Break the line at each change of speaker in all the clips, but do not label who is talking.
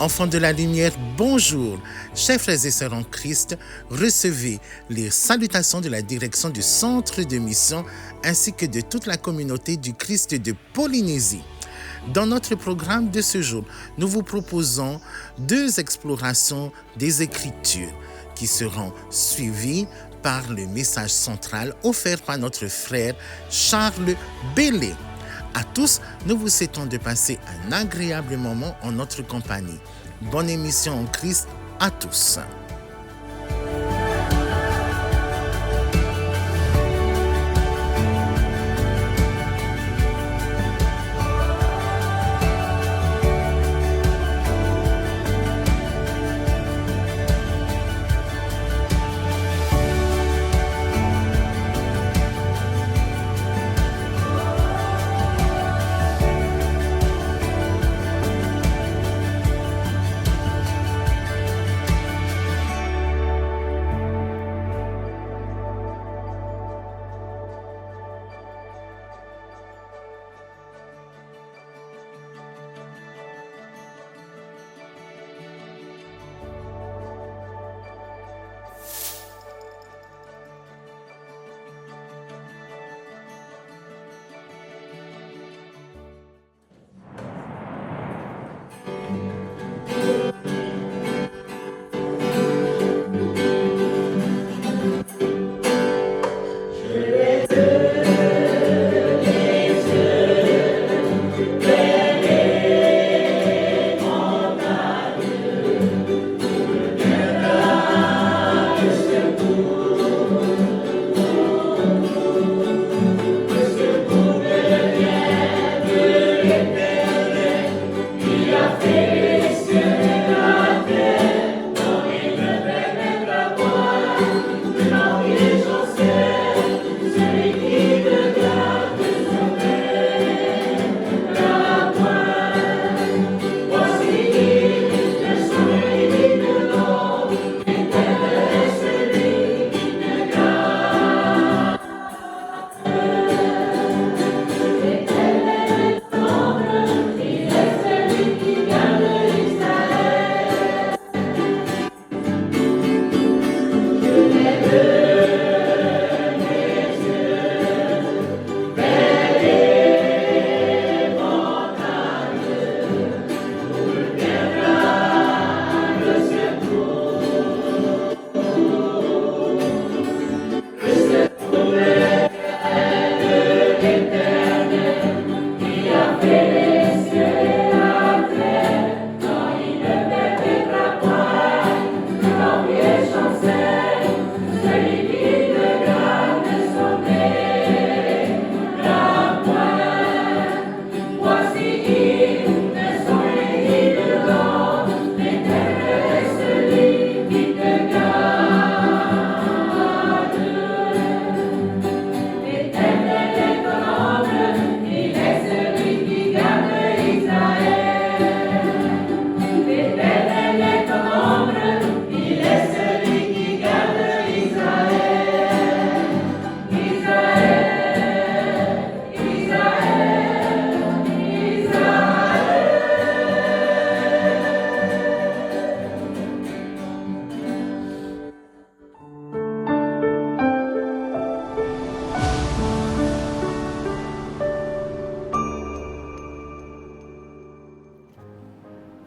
Enfants de la lumière, bonjour. Chers frères et sœurs en Christ, recevez les salutations de la direction du centre de mission ainsi que de toute la communauté du Christ de Polynésie. Dans notre programme de ce jour, nous vous proposons 2 explorations des Écritures qui seront suivies par le message central offert par notre frère Charles Bellé. À tous, nous vous souhaitons de passer un agréable moment en notre compagnie. Bonne émission en Christ à tous.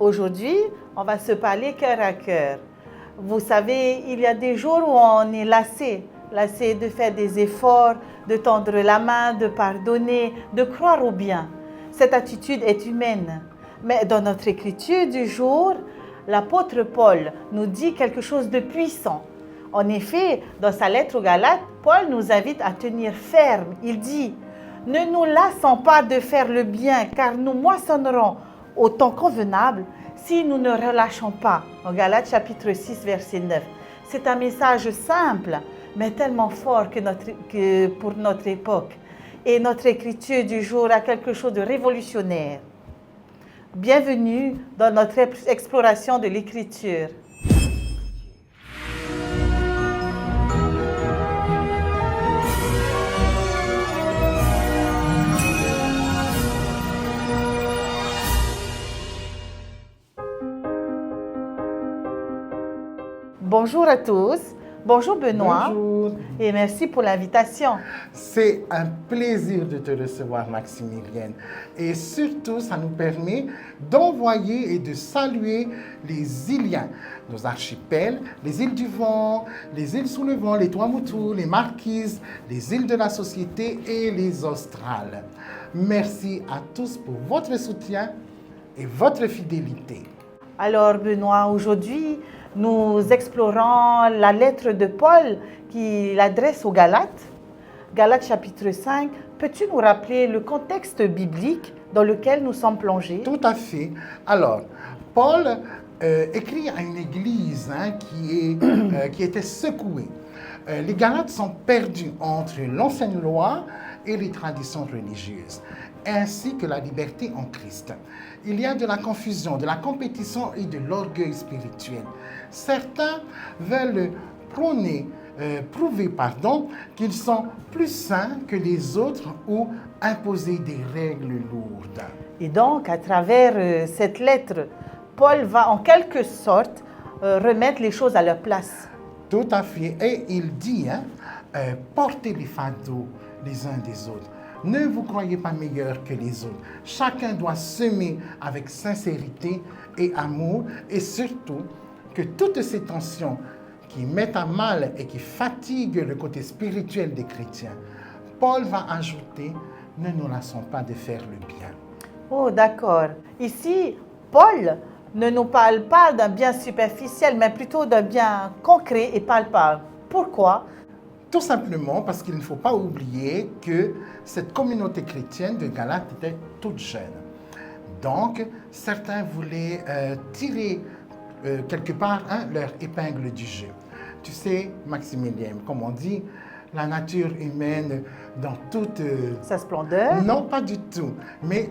Aujourd'hui, on va se parler cœur à cœur. Vous savez, il y a des jours où on est lassé de faire des efforts, de tendre la main, de pardonner, de croire au bien. Cette attitude est humaine. Mais dans notre écriture du jour, l'apôtre Paul nous dit quelque chose de puissant. En effet, dans sa lettre aux Galates, Paul nous invite à tenir ferme. Il dit « Ne nous lassons pas de faire le bien, car nous moissonnerons au temps convenable si nous ne relâchons pas. » En Galates chapitre 6, verset 9. C'est un message simple, mais tellement fort que pour notre époque. Et notre écriture du jour a quelque chose de révolutionnaire. Bienvenue dans notre exploration de l'écriture. Bonjour à tous. Bonjour Benoît.
Bonjour.
Et merci pour l'invitation.
C'est un plaisir de te recevoir, Maximilienne. Et surtout, ça nous permet d'envoyer et de saluer les Iliens, nos archipels, les îles du Vent, les îles sous le vent, les Tuamotu, les Marquises, les îles de la Société et les Australes. Merci à tous pour votre soutien et votre fidélité.
Alors Benoît, aujourd'hui, nous explorons la lettre de Paul qu'il adresse aux Galates. Galates chapitre 5. Peux-tu nous rappeler le contexte biblique dans lequel nous sommes plongés?
Tout à fait. Alors, Paul écrit à une église qui était secouée. Les Galates sont perdus entre l'ancienne loi et les traditions religieuses, ainsi que la liberté en Christ. Il y a de la confusion, de la compétition et de l'orgueil spirituel. Certains veulent prouver qu'ils sont plus saints que les autres ou imposer des règles lourdes.
Et donc, à travers cette lettre, Paul va en quelque sorte remettre les choses à leur place.
Tout à fait. Et il dit, portez les fardeaux les uns des autres. Ne vous croyez pas meilleurs que les autres. Chacun doit semer avec sincérité et amour, et surtout que toutes ces tensions qui mettent à mal et qui fatiguent le côté spirituel des chrétiens, Paul va ajouter, ne nous lassons pas de faire le bien.
Oh, d'accord. Ici, Paul ne nous parle pas d'un bien superficiel, mais plutôt d'un bien concret et palpable. Pourquoi?
Tout simplement parce qu'il ne faut pas oublier que cette communauté chrétienne de Galates était toute jeune. Donc, certains voulaient tirer quelque part leur épingle du jeu. Tu sais, Maximilien, comme on dit, la nature humaine dans toute...
sa splendeur?
Non, pas du tout, mais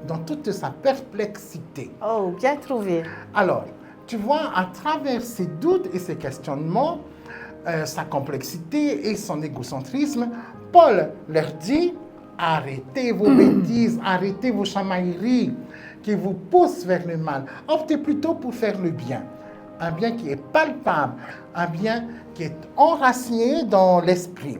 dans toute sa perplexité.
Oh, bien trouvé.
Alors, tu vois, à travers ces doutes et ces questionnements, sa complexité et son égocentrisme, Paul leur dit, arrêtez vos bêtises, arrêtez vos chamailleries qui vous poussent vers le mal. Optez plutôt pour faire le bien. Un bien qui est palpable, un bien qui est enraciné dans l'esprit.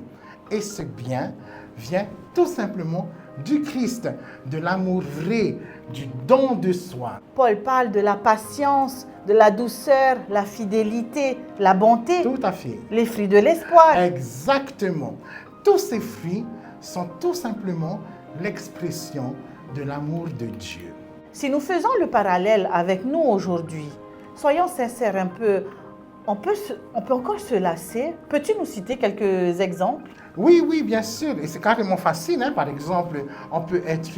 Et ce bien vient tout simplement du Christ, de l'amour vrai, du don de soi.
Paul parle de la patience, de la douceur, la fidélité, la bonté.
Tout à fait.
Les fruits de l'espoir.
Exactement. Tous ces fruits sont tout simplement l'expression de l'amour de Dieu.
Si nous faisons le parallèle avec nous aujourd'hui, soyons sincères un peu, on peut encore se lasser. Peux-tu nous citer quelques exemples?
Oui, bien sûr. Et c'est carrément facile. Par exemple, on peut être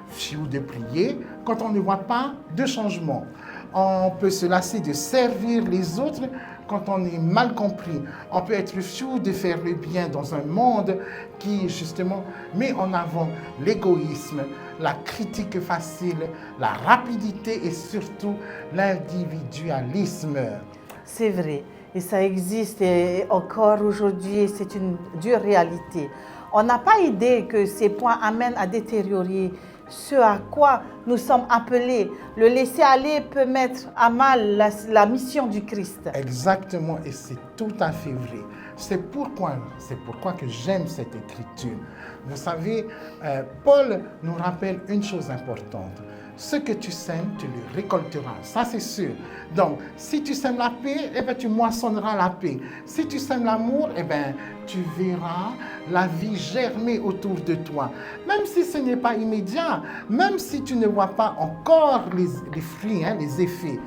fou de prier quand on ne voit pas de changement. On peut se lasser de servir les autres quand on est mal compris. On peut être fou de faire le bien dans un monde qui, justement, met en avant l'égoïsme, la critique facile, la rapidité et surtout l'individualisme.
C'est vrai. Et ça existe et encore aujourd'hui, c'est une dure réalité. On n'a pas idée que ces points amènent à détériorer ce à quoi nous sommes appelés. Le laisser-aller peut mettre à mal la mission du Christ.
Exactement, et c'est tout à fait vrai. C'est pourquoi que j'aime cette écriture. Vous savez, Paul nous rappelle une chose importante. Ce que tu sèmes, tu le récolteras. Ça, c'est sûr. Donc, si tu sèmes la paix, tu moissonneras la paix. Si tu sèmes l'amour, tu verras la vie germer autour de toi. Même si ce n'est pas immédiat, même si tu ne vois pas encore les fruits, les effets.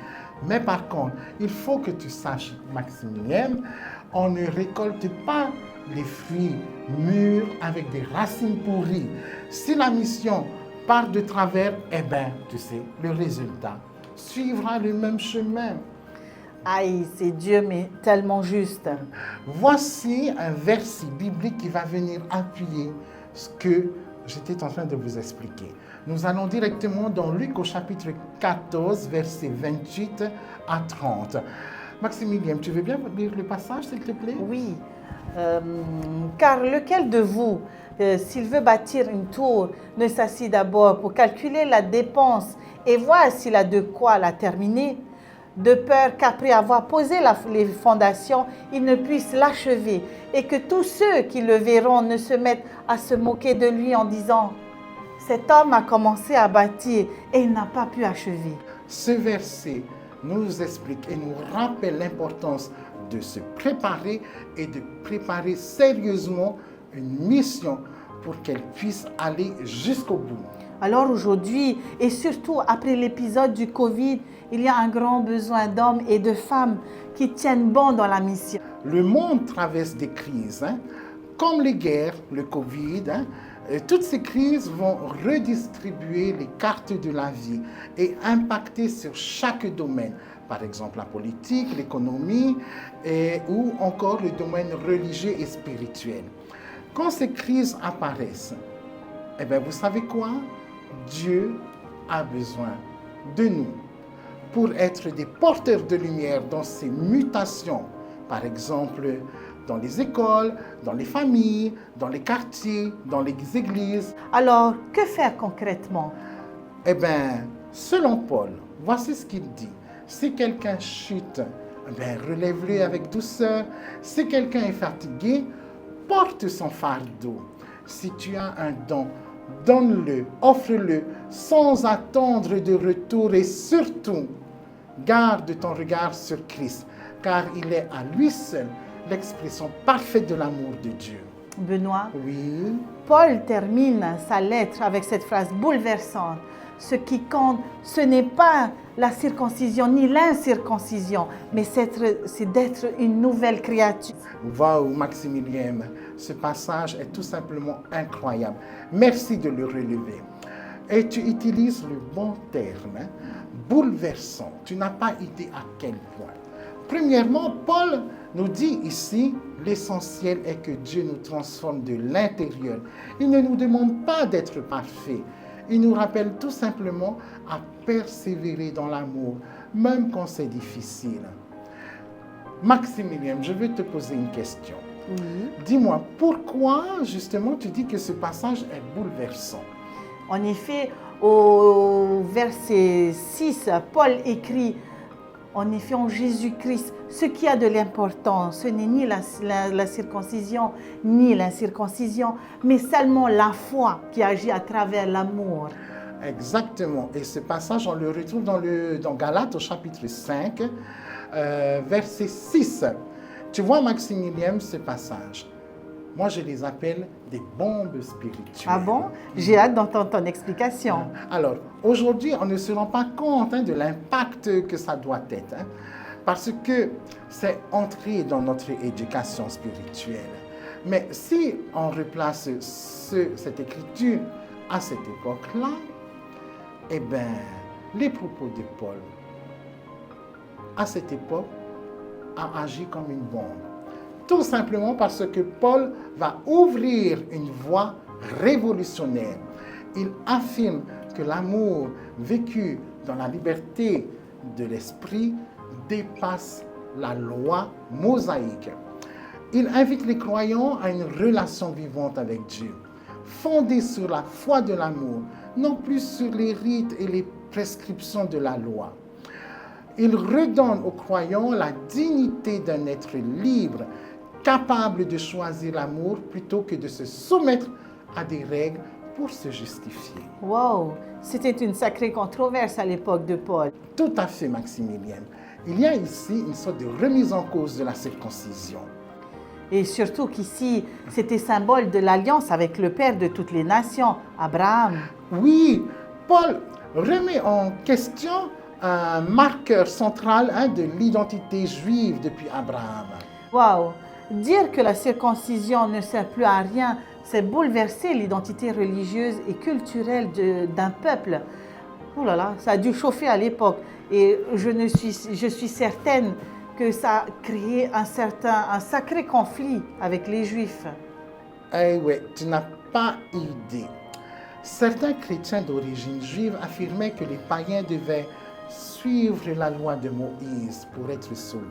Mais par contre, il faut que tu saches, Maximilien, on ne récolte pas les fruits mûrs avec des racines pourries. Si la mission part de travers, tu sais, le résultat suivra le même chemin.
Aïe, c'est Dieu, mais tellement juste.
Voici un verset biblique qui va venir appuyer ce que j'étais en train de vous expliquer. Nous allons directement dans Luc au chapitre 14, versets 28 à 30. Maximilien, tu veux bien lire le passage, s'il te plaît?
Oui. Car lequel de vous, s'il veut bâtir une tour, ne s'assit d'abord pour calculer la dépense et voir s'il a de quoi la terminer? de peur qu'après avoir posé les fondations, il ne puisse l'achever et que tous ceux qui le verront ne se mettent à se moquer de lui en disant « Cet homme a commencé à bâtir et il n'a pas pu achever. »
Ce verset nous explique et nous rappelle l'importance de se préparer et de préparer sérieusement une mission pour qu'elle puisse aller jusqu'au bout.
Alors aujourd'hui, et surtout après l'épisode du Covid, il y a un grand besoin d'hommes et de femmes qui tiennent bon dans la mission.
Le monde traverse des crises, comme les guerres, le Covid. Toutes ces crises vont redistribuer les cartes de la vie et impacter sur chaque domaine. Par exemple, la politique, l'économie ou encore le domaine religieux et spirituel. Quand ces crises apparaissent, eh bien, vous savez quoi? Dieu a besoin de nous pour être des porteurs de lumière dans ces mutations. Par exemple, dans les écoles, dans les familles, dans les quartiers, dans les églises.
Alors, que faire concrètement?
Eh bien, selon Paul, voici ce qu'il dit. Si quelqu'un chute, eh bien, relève-le avec douceur. Si quelqu'un est fatigué, porte son fardeau. Si tu as un don, donne-le, offre-le sans attendre de retour et surtout, garde ton regard sur Christ, car il est à lui seul l'expression parfaite de l'amour de Dieu.
Benoît,
Oui.
Paul termine sa lettre avec cette phrase bouleversante. Ce qui compte, ce n'est pas la circoncision ni l'incirconcision, mais c'est d'être une nouvelle créature.
Waouh, Maximilien, ce passage est tout simplement incroyable. Merci de le relever. Et tu utilises le bon terme, bouleversant. Tu n'as pas idée à quel point. Premièrement, Paul nous dit ici, l'essentiel est que Dieu nous transforme de l'intérieur. Il ne nous demande pas d'être parfaits. Il nous rappelle tout simplement à persévérer dans l'amour, même quand c'est difficile. Maximilien, je veux te poser une question.
Oui.
Dis-moi, pourquoi justement tu dis que ce passage est bouleversant?
En effet, au verset 6, Paul écrit « En effet, en Jésus-Christ, ce qui a de l'importance, ce n'est ni la circoncision, ni l'incirconcision, mais seulement la foi qui agit à travers l'amour. »
Exactement. Et ce passage, on le retrouve dans Galates au chapitre 5, verset 6. Tu vois, Maximilien, ce passage, moi je les appelle des bombes spirituelles.
Ah bon? J'ai hâte d'entendre ton explication.
Alors, aujourd'hui, on ne se rend pas compte de l'impact que ça doit être, parce que c'est entré dans notre éducation spirituelle. Mais si on replace cette écriture à cette époque-là, eh bien, les propos de Paul, à cette époque, a agi comme une bombe. Tout simplement parce que Paul va ouvrir une voie révolutionnaire. Il affirme que l'amour vécu dans la liberté de l'esprit dépasse la loi mosaïque. Il invite les croyants à une relation vivante avec Dieu, fondée sur la foi de l'amour, non plus sur les rites et les prescriptions de la loi. Il redonne aux croyants la dignité d'un être libre, capable de choisir l'amour plutôt que de se soumettre à des règles pour se justifier.
Wow, c'était une sacrée controverse à l'époque de Paul.
Tout à fait, Maximilien. Il y a ici une sorte de remise en cause de la circoncision.
Et surtout qu'ici, c'était symbole de l'alliance avec le Père de toutes les nations, Abraham.
Oui, Paul remet en question un marqueur central de l'identité juive depuis Abraham.
Wow, dire que la circoncision ne sert plus à rien, c'est bouleverser l'identité religieuse et culturelle d'un peuple. Oh là là, ça a dû chauffer à l'époque. Et je suis certaine que ça a créé un sacré conflit avec les Juifs.
Eh oui, tu n'as pas idée. Certains chrétiens d'origine juive affirmaient que les païens devaient suivre la loi de Moïse pour être sauvés.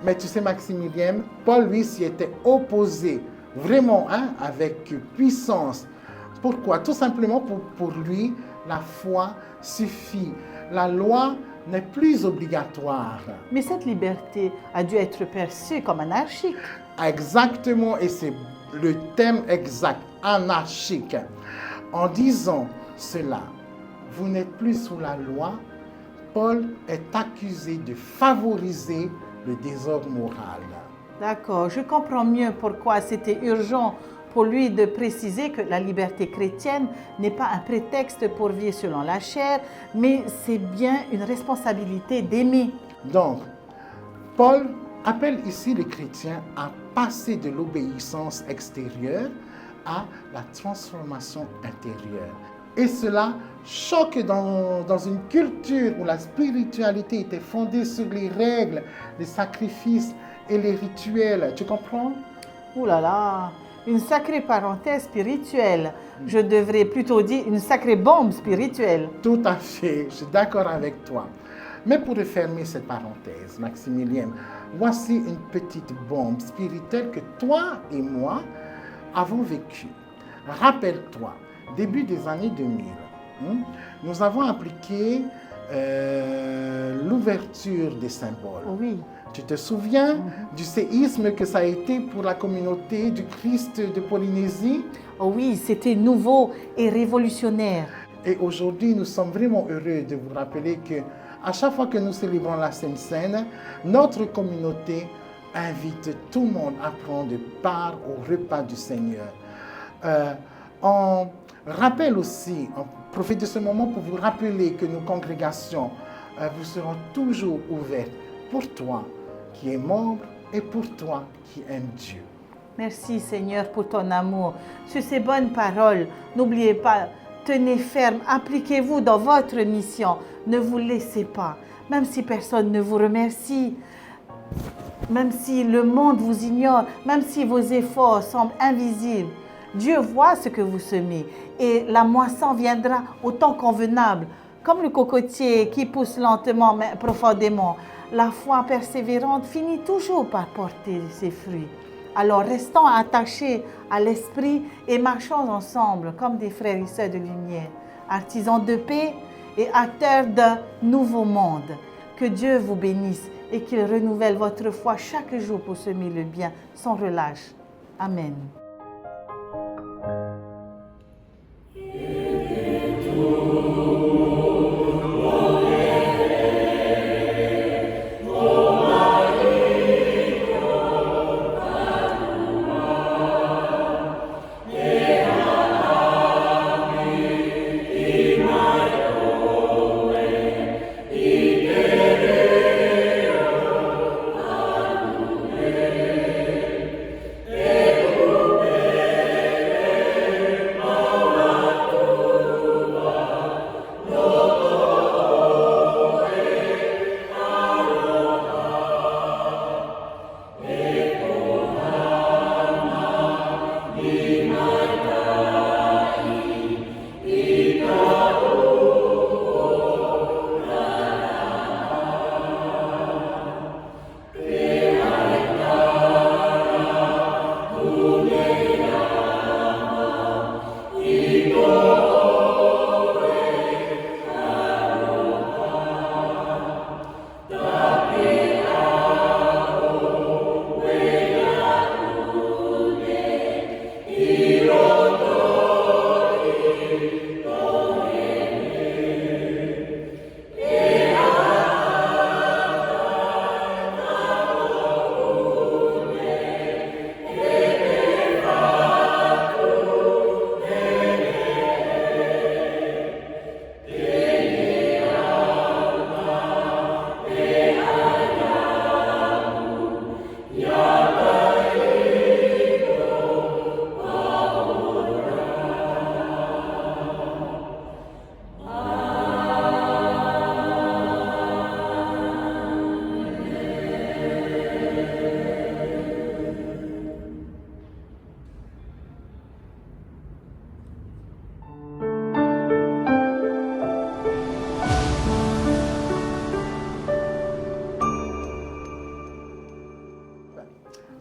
Mais tu sais, Maximilien, Paul, lui, s'y était opposé vraiment avec puissance. Pourquoi? Tout simplement pour lui, la foi suffit. La loi n'est plus obligatoire.
Mais cette liberté a dû être perçue comme anarchique.
Exactement, et c'est le thème exact, anarchique. En disant cela, vous n'êtes plus sous la loi, Paul est accusé de favoriser le désordre moral.
D'accord, je comprends mieux pourquoi c'était urgent pour lui de préciser que la liberté chrétienne n'est pas un prétexte pour vivre selon la chair, mais c'est bien une responsabilité d'aimer.
Donc, Paul appelle ici les chrétiens à passer de l'obéissance extérieure à la transformation intérieure. Et cela choque dans une culture où la spiritualité était fondée sur les règles, les sacrifices et les rituels. Tu comprends?
Ouh là là, une sacrée parenthèse spirituelle. Je devrais plutôt dire une sacrée bombe spirituelle.
Tout à fait, je suis d'accord avec toi. Mais pour refermer cette parenthèse, Maximilien, voici une petite bombe spirituelle que toi et moi avons vécue. Rappelle-toi, début des années 2000, nous avons appliqué l'ouverture des symboles.
Oui.
Tu te souviens du séisme que ça a été pour la communauté du Christ de Polynésie?
Oh oui, c'était nouveau et révolutionnaire.
Et aujourd'hui, nous sommes vraiment heureux de vous rappeler que à chaque fois que nous célébrons la Sainte Seine, notre communauté invite tout le monde à prendre part au repas du Seigneur. On rappelle aussi, on profite de ce moment pour vous rappeler que nos congrégations vous seront toujours ouvertes pour toi qui es membre et pour toi qui aimes Dieu.
Merci Seigneur pour ton amour. Sur ces bonnes paroles, n'oubliez pas, tenez ferme, appliquez-vous dans votre mission. Ne vous laissez pas, même si personne ne vous remercie, même si le monde vous ignore, même si vos efforts semblent invisibles. Dieu voit ce que vous semez et la moisson viendra au temps convenable. Comme le cocotier qui pousse lentement mais profondément, la foi persévérante finit toujours par porter ses fruits. Alors restons attachés à l'esprit et marchons ensemble comme des frères et sœurs de lumière, artisans de paix et acteurs d'un nouveau monde. Que Dieu vous bénisse et qu'il renouvelle votre foi chaque jour pour semer le bien sans relâche. Amen.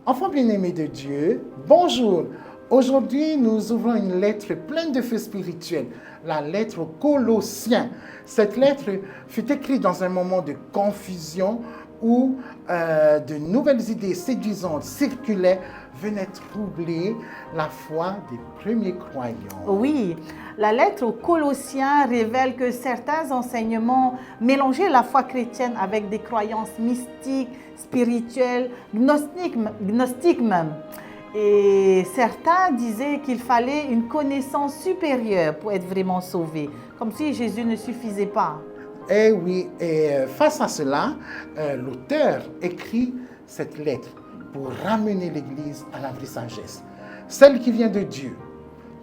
Enfants bien-aimés de Dieu, bonjour. Aujourd'hui, nous ouvrons une lettre pleine de feu spirituel, la lettre aux Colossiens. Cette lettre fut écrite dans un moment de confusion où de nouvelles idées séduisantes circulaient, venaient troubler la foi des premiers croyants.
Oui, la lettre aux Colossiens révèle que certains enseignements mélangeaient la foi chrétienne avec des croyances mystiques, spirituelles, gnostiques même. Et certains disaient qu'il fallait une connaissance supérieure pour être vraiment sauvé, comme si Jésus ne suffisait pas.
Et oui, et face à cela, l'auteur écrit cette lettre pour ramener l'Église à la vraie sagesse, celle qui vient de Dieu.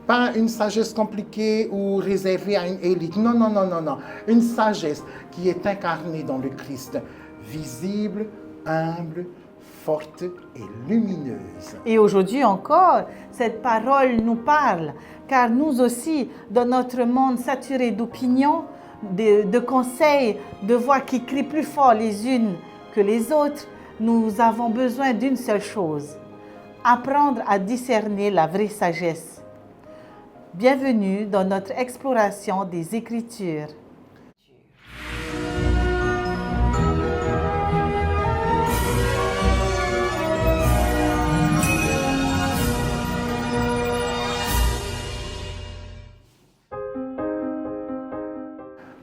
Pas une sagesse compliquée ou réservée à une élite. Non, non, non, non, non. Une sagesse qui est incarnée dans le Christ, visible, humble, forte et lumineuse.
Et aujourd'hui encore, cette parole nous parle, car nous aussi, dans notre monde saturé d'opinions, de conseils, de voix qui crient plus fort les unes que les autres, nous avons besoin d'une seule chose, apprendre à discerner la vraie sagesse. Bienvenue dans notre exploration des Écritures.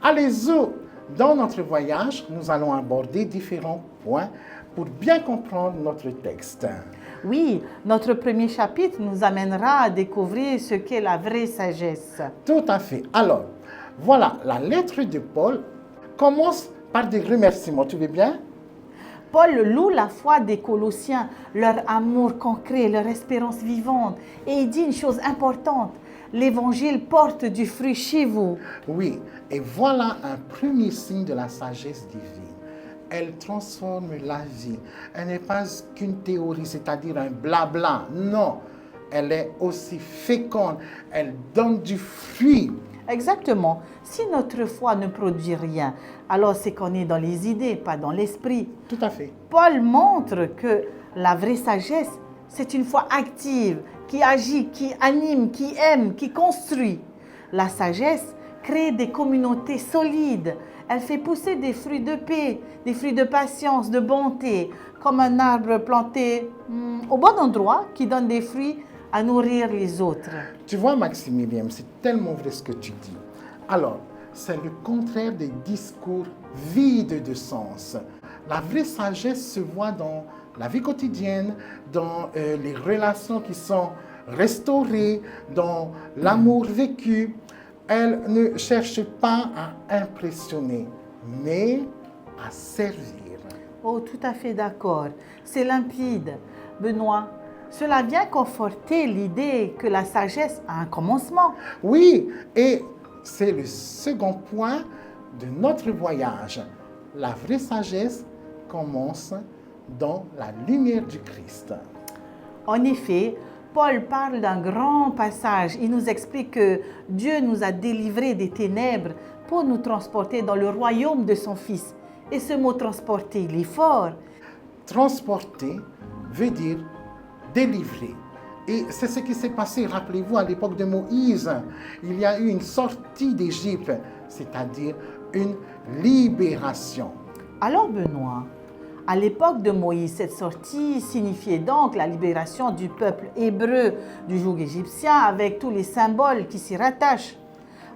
Allez-y, dans notre voyage, nous allons aborder différents points pour bien comprendre notre texte.
Oui, notre premier chapitre nous amènera à découvrir ce qu'est la vraie sagesse.
Tout à fait. Alors, voilà, la lettre de Paul commence par des remerciements. Tu veux bien?
Paul loue la foi des Colossiens, leur amour concret, leur espérance vivante. Et il dit une chose importante, l'Évangile porte du fruit chez vous.
Oui, et voilà un premier signe de la sagesse divine. Elle transforme la vie. Elle n'est pas qu'une théorie, c'est-à-dire un blabla. Non, elle est aussi féconde. Elle donne du fruit.
Exactement. Si notre foi ne produit rien, alors c'est qu'on est dans les idées, pas dans l'esprit.
Tout à fait.
Paul montre que la vraie sagesse, c'est une foi active, qui agit, qui anime, qui aime, qui construit. La sagesse crée des communautés solides. Elle fait pousser des fruits de paix, des fruits de patience, de bonté, comme un arbre planté au bon endroit qui donne des fruits à nourrir les autres.
Tu vois, Maximilien, c'est tellement vrai ce que tu dis. Alors, c'est le contraire des discours vides de sens. La vraie sagesse se voit dans la vie quotidienne, dans les relations qui sont restaurées, dans l'amour vécu. Elle ne cherche pas à impressionner, mais à servir.
Oh, tout à fait d'accord. C'est limpide. Benoît, cela vient conforter l'idée que la sagesse a un commencement.
Oui, et c'est le second point de notre voyage. La vraie sagesse commence dans la lumière du Christ.
En effet, Paul parle d'un grand passage. Il nous explique que Dieu nous a délivrés des ténèbres pour nous transporter dans le royaume de son Fils. Et ce mot transporter, il est fort.
Transporter veut dire délivrer. Et c'est ce qui s'est passé, rappelez-vous, à l'époque de Moïse. Il y a eu une sortie d'Égypte, c'est-à-dire une libération.
Alors Benoît, à l'époque de Moïse, cette sortie signifiait donc la libération du peuple hébreu du joug égyptien avec tous les symboles qui s'y rattachent.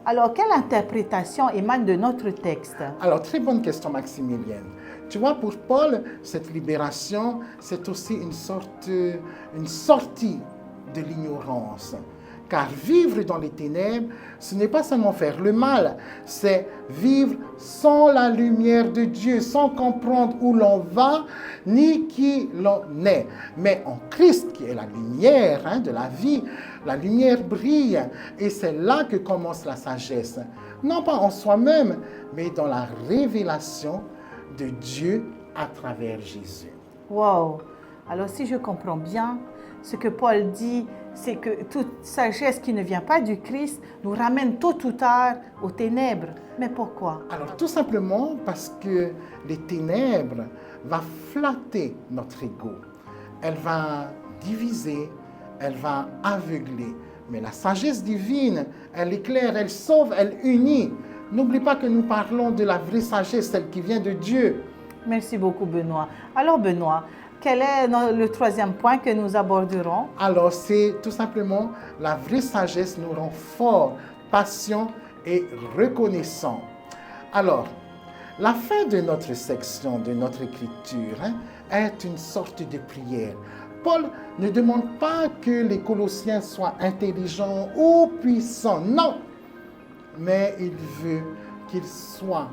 Alors, quelle interprétation émane de notre texte?
Alors, très bonne question, Maximilien. Tu vois, pour Paul, cette libération, c'est aussi une sortie de l'ignorance. Car vivre dans les ténèbres, ce n'est pas seulement faire le mal, c'est vivre sans la lumière de Dieu, sans comprendre où l'on va, ni qui l'on est. Mais en Christ, qui est la lumière de la vie, la lumière brille. Et c'est là que commence la sagesse. Non pas en soi-même, mais dans la révélation de Dieu à travers Jésus.
Wow! Alors si je comprends bien, ce que Paul dit, c'est que toute sagesse qui ne vient pas du Christ nous ramène tôt ou tard aux ténèbres. Mais pourquoi?
Alors tout simplement parce que les ténèbres vont flatter notre ego. Elle va diviser, elle va aveugler. Mais la sagesse divine, elle éclaire, elle sauve, elle unit. N'oublie pas que nous parlons de la vraie sagesse, celle qui vient de Dieu.
Merci beaucoup, Benoît. Alors, Benoît, quel est le troisième point que nous aborderons?
Alors, c'est tout simplement la vraie sagesse nous rend forts, patients et reconnaissants. Alors, la fin de notre section, de notre écriture, est une sorte de prière. Paul ne demande pas que les Colossiens soient intelligents ou puissants, non, mais il veut qu'ils soient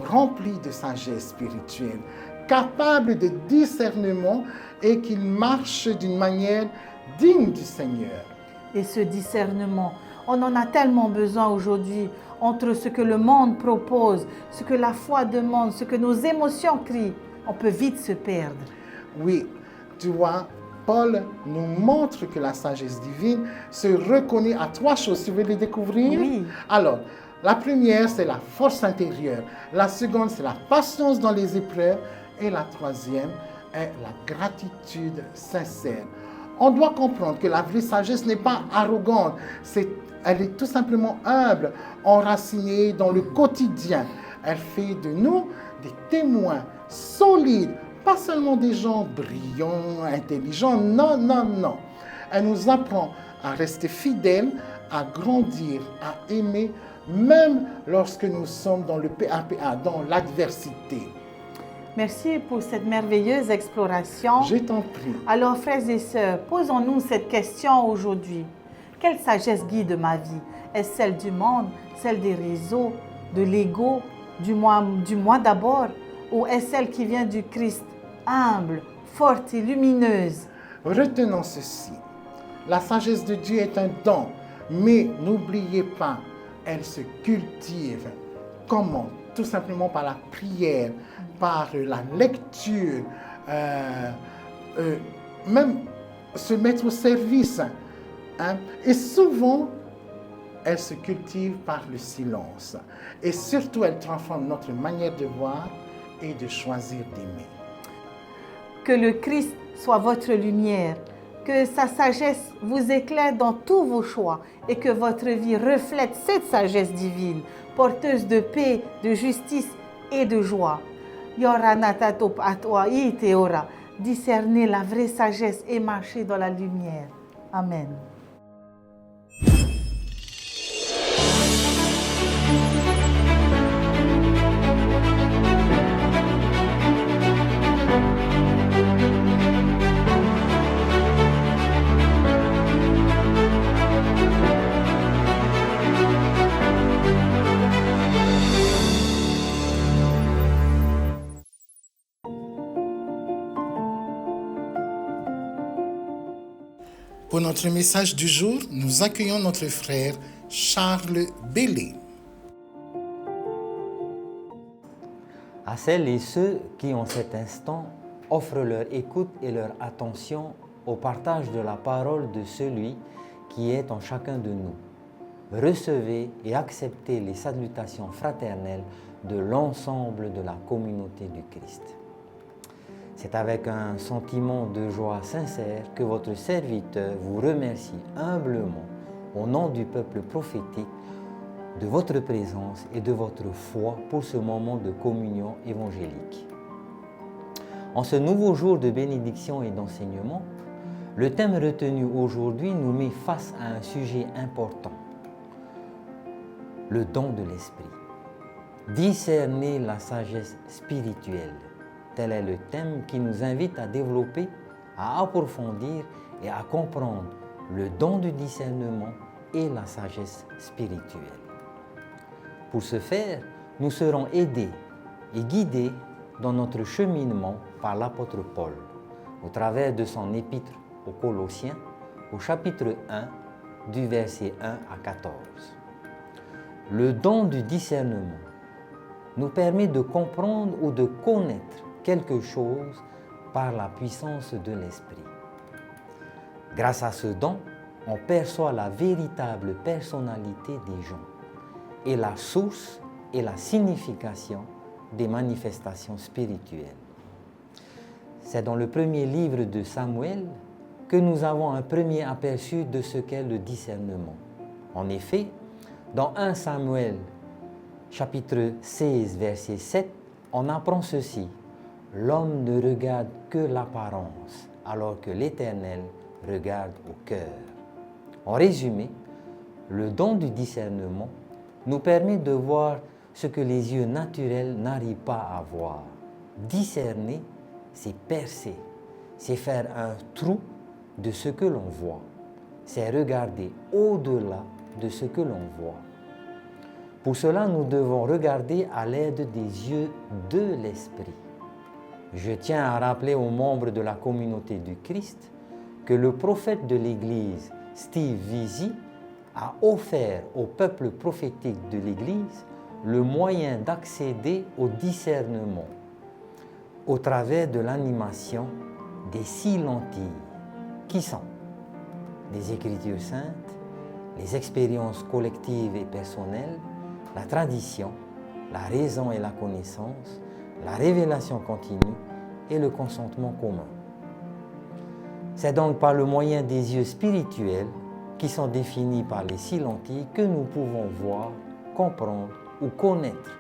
remplis de sagesse spirituelle, capables de discernement et qu'ils marchent d'une manière digne du Seigneur.
Et ce discernement, on en a tellement besoin aujourd'hui entre ce que le monde propose, ce que la foi demande, ce que nos émotions crient. On peut vite se perdre.
Oui, tu vois, Paul nous montre que la sagesse divine se reconnaît à trois choses. Tu veux les découvrir?
Oui.
Alors, la première, c'est la force intérieure. La seconde, c'est la patience dans les épreuves. Et la troisième est la gratitude sincère. On doit comprendre que la vraie sagesse n'est pas arrogante. Elle est tout simplement humble, enracinée dans le quotidien. Elle fait de nous des témoins solides, pas seulement des gens brillants, intelligents, non, non, non. Elle nous apprend à rester fidèles, à grandir, à aimer, même lorsque nous sommes dans le PAPA, dans l'adversité.
Merci pour cette merveilleuse exploration.
Je t'en prie.
Alors, frères et sœurs, posons-nous cette question aujourd'hui. Quelle sagesse guide ma vie? Est-ce celle du monde, celle des réseaux, de l'ego, du moi d'abord? Ou est-ce celle qui vient du Christ, humble, forte et lumineuse?
Retenons ceci. La sagesse de Dieu est un don, mais n'oubliez pas, elle se cultive. Comment? Tout simplement par la prière, par la lecture, même se mettre au service. Et souvent, elle se cultive par le silence. Et surtout, elle transforme notre manière de voir et de choisir d'aimer.
Que le Christ soit votre lumière, que sa sagesse vous éclaire dans tous vos choix et que votre vie reflète cette sagesse divine, porteuse de paix, de justice et de joie. Yoranatop atwa iteora, discerner la vraie sagesse et marcher dans la lumière. Amen.
Pour notre message du jour, nous accueillons notre frère Charles Bellé.
À celles et ceux qui, en cet instant, offrent leur écoute et leur attention au partage de la parole de celui qui est en chacun de nous, recevez et acceptez les salutations fraternelles de l'ensemble de la communauté du Christ. C'est avec un sentiment de joie sincère que votre serviteur vous remercie humblement au nom du peuple prophétique de votre présence et de votre foi pour ce moment de communion évangélique. En ce nouveau jour de bénédiction et d'enseignement, le thème retenu aujourd'hui nous met face à un sujet important, le don de l'esprit. Discerner la sagesse spirituelle. Tel est le thème qui nous invite à développer, à approfondir et à comprendre le don du discernement et la sagesse spirituelle. Pour ce faire, nous serons aidés et guidés dans notre cheminement par l'apôtre Paul, au travers de son épître aux Colossiens, au chapitre 1, du verset 1 à 14. Le don du discernement nous permet de comprendre ou de connaître quelque chose par la puissance de l'esprit. Grâce à ce don, on perçoit la véritable personnalité des gens et la source et la signification des manifestations spirituelles. C'est dans le premier livre de Samuel que nous avons un premier aperçu de ce qu'est le discernement. En effet, dans 1 Samuel, chapitre 16, verset 7, on apprend ceci. L'homme ne regarde que l'apparence, alors que l'Éternel regarde au cœur. En résumé, le don du discernement nous permet de voir ce que les yeux naturels n'arrivent pas à voir. Discerner, c'est percer, c'est faire un trou de ce que l'on voit, c'est regarder au-delà de ce que l'on voit. Pour cela, nous devons regarder à l'aide des yeux de l'Esprit. Je tiens à rappeler aux membres de la communauté du Christ que le prophète de l'Église, Steve Vesey, a offert au peuple prophétique de l'Église le moyen d'accéder au discernement au travers de l'animation des 6 lentilles, qui sont les Écritures saintes, les expériences collectives et personnelles, la tradition, la raison et la connaissance, la révélation continue et le consentement commun. C'est donc par le moyen des yeux spirituels qui sont définis par les 6 lentilles que nous pouvons voir, comprendre ou connaître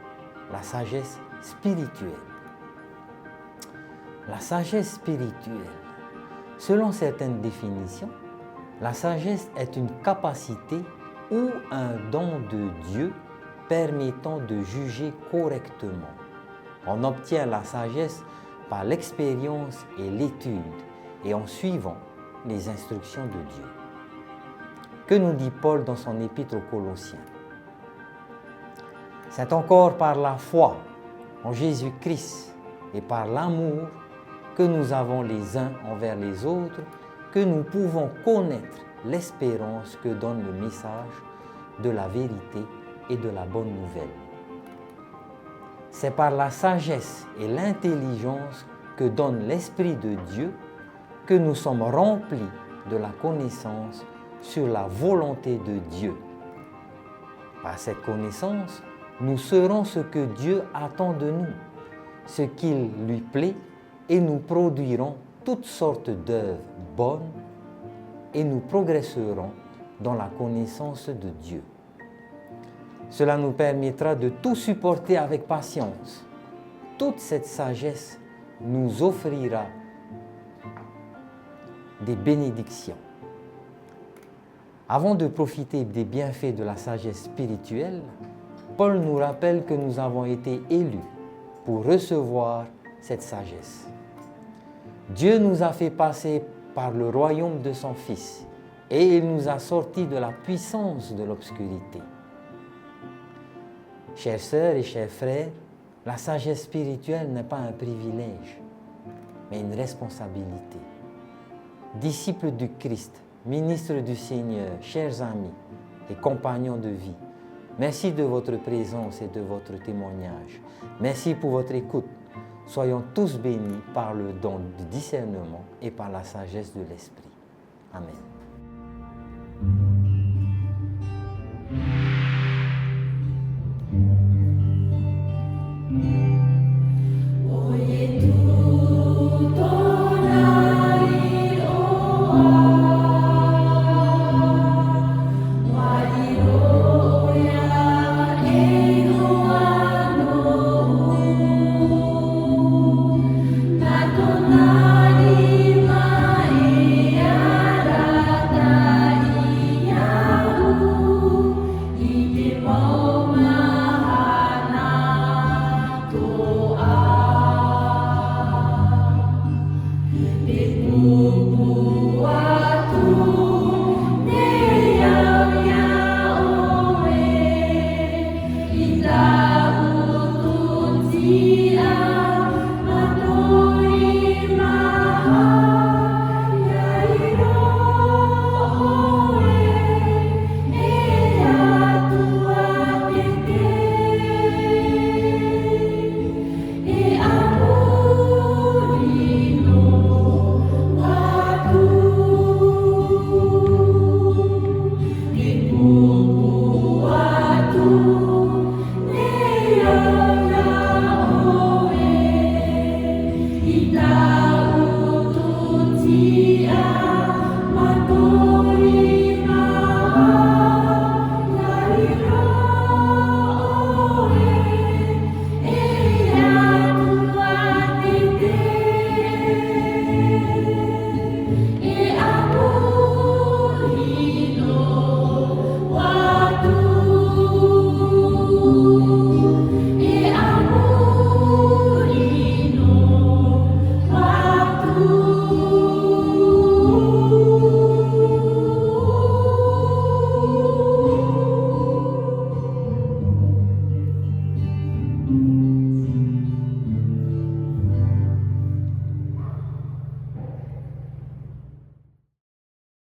la sagesse spirituelle. La sagesse spirituelle. Selon certaines définitions, la sagesse est une capacité ou un don de Dieu permettant de juger correctement. On obtient la sagesse par l'expérience et l'étude et en suivant les instructions de Dieu. Que nous dit Paul dans son épître aux Colossiens? C'est encore par la foi en Jésus-Christ et par l'amour que nous avons les uns envers les autres que nous pouvons connaître l'espérance que donne le message de la vérité et de la bonne nouvelle. C'est par la sagesse et l'intelligence que donne l'Esprit de Dieu que nous sommes remplis de la connaissance sur la volonté de Dieu. Par cette connaissance, nous saurons ce que Dieu attend de nous, ce qu'il lui plaît, et nous produirons toutes sortes d'œuvres bonnes et nous progresserons dans la connaissance de Dieu. Cela nous permettra de tout supporter avec patience. Toute cette sagesse nous offrira des bénédictions. Avant de profiter des bienfaits de la sagesse spirituelle, Paul nous rappelle que nous avons été élus pour recevoir cette sagesse. Dieu nous a fait passer par le royaume de son Fils et il nous a sortis de la puissance de l'obscurité. Chères sœurs et chers frères, la sagesse spirituelle n'est pas un privilège, mais une responsabilité. Disciples du Christ, ministres du Seigneur, chers amis et compagnons de vie, merci de votre présence et de votre témoignage. Merci pour votre écoute. Soyons tous bénis par le don du discernement et par la sagesse de l'Esprit. Amen.